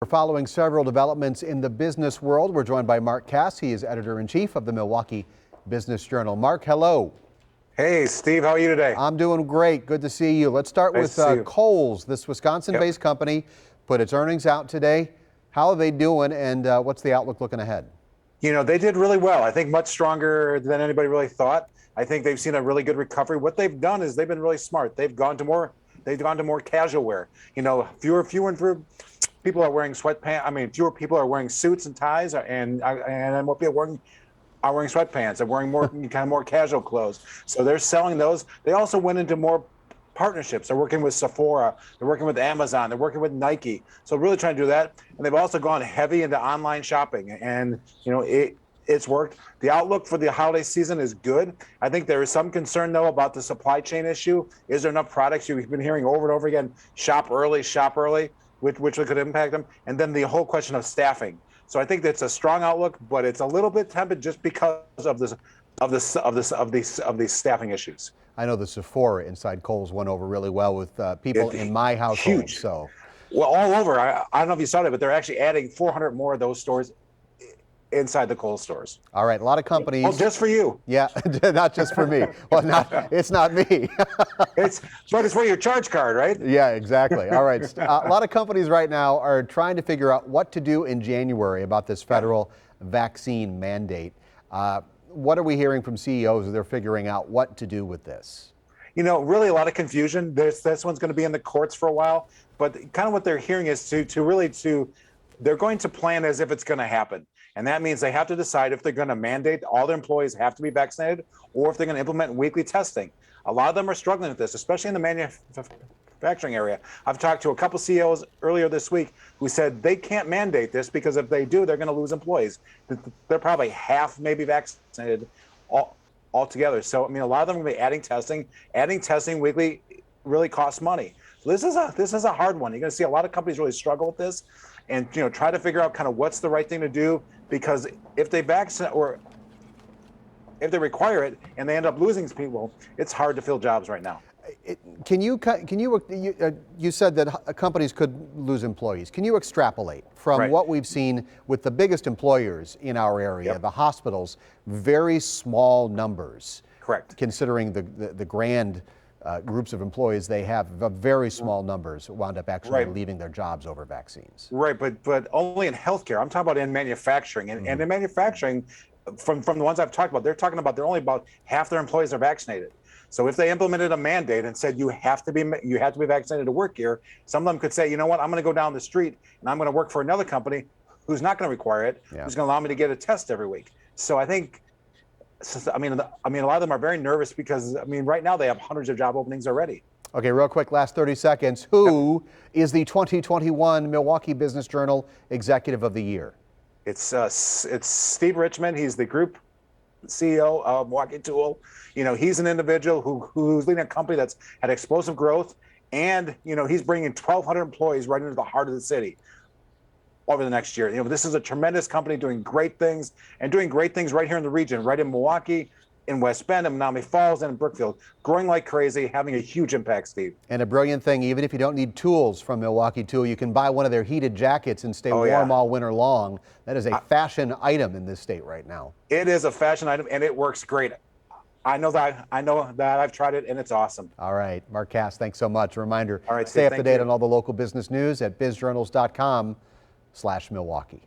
We're following several developments in the business world. We're joined by Mark Kass. He is editor-in-chief of the Milwaukee Business Journal. Mark, hello. Hey, Steve, how are you today? I'm doing great. Good to see you. Let's start with Kohls. This Wisconsin-based company put its earnings out today. How are they doing, and what's the outlook looking ahead? You know, they did really well. I think much stronger than anybody really thought. I think they've seen a really good recovery. What they've done is they've been really smart. They've gone to more casual wear. You know, fewer people are wearing sweatpants. I mean, fewer people are wearing suits and ties, and more people are wearing sweatpants. They're wearing more kind of more casual clothes. So they're selling those. They also went into more partnerships. They're working with Sephora. They're working with Amazon. They're working with Nike. So really trying to do that. And they've also gone heavy into online shopping. And you know, it's worked. The outlook for the holiday season is good. I think there is some concern, though, about the supply chain issue. Is there enough products? You've been hearing over and over again, shop early, which could impact them. And then the whole question of staffing. So I think that's a strong outlook, but it's a little bit tepid just because of these staffing issues. I know the Sephora inside Kohls went over really well with people in my household. Huge. So, well, all over. I don't know if you saw that, but they're actually adding 400 more of those stores inside the Kohls stores. All right, a lot of companies. Well, just for you. Yeah, not just for me. Well, it's not me. But it's for your charge card, right? Yeah, exactly. All right. A lot of companies right now are trying to figure out what to do in January about this federal vaccine mandate. What are we hearing from CEOs as they're figuring out what to do with this? You know, really a lot of confusion. This one's going to be in the courts for a while, but kind of what they're hearing is they're going to plan as if it's going to happen. And that means they have to decide if they're going to mandate all their employees have to be vaccinated or if they're going to implement weekly testing. A lot of them are struggling with this, especially in the manufacturing area. I've talked to a couple CEOs earlier this week who said they can't mandate this because if they do, they're going to lose employees. They're probably half maybe vaccinated altogether. So, I mean, a lot of them are going to be adding testing. Adding testing weekly really costs money. So this is a hard one. You're going to see a lot of companies really struggle with this and, you know, try to figure out kind of what's the right thing to do, because if they vaccinate or if they require it and they end up losing people, it's hard to fill jobs right now. You said that companies could lose employees. Can you extrapolate from what we've seen with the biggest employers in our area, the hospitals, very small numbers? Correct. Considering the grand groups of employees they have, very small numbers wound up actually leaving their jobs over vaccines. Right, but only in healthcare. I'm talking about in manufacturing. And in manufacturing, from the ones I've talked about, they're talking about only about half their employees are vaccinated. So if they implemented a mandate and said you have to be vaccinated to work here, some of them could say, you know what, I'm going to go down the street and I'm going to work for another company who's not going to require it, who's going to allow me to get a test every week. So I think, a lot of them are very nervous because, I mean, right now they have hundreds of job openings already. Okay, real quick, last 30 seconds. Who is the 2021 Milwaukee Business Journal Executive of the Year? It's Steve Richmond. He's the group CEO of Milwaukee Tool. You know, he's an individual who's leading a company that's had explosive growth, and you know, he's bringing 1,200 employees right into the heart of the city over the next year. You know, this is a tremendous company doing great things right here in the region, right in Milwaukee, in West Bend, in Menominee Falls, and in Brookfield, growing like crazy, having a huge impact, Steve. And a brilliant thing, even if you don't need tools from Milwaukee Tool, you can buy one of their heated jackets and stay warm all winter long. That is a fashion item in this state right now. It is a fashion item, and it works great. I know that I've tried it, and it's awesome. All right, Mark Kass, thanks so much. A reminder, all right, stay up to date on all the local business news at bizjournals.com/Milwaukee.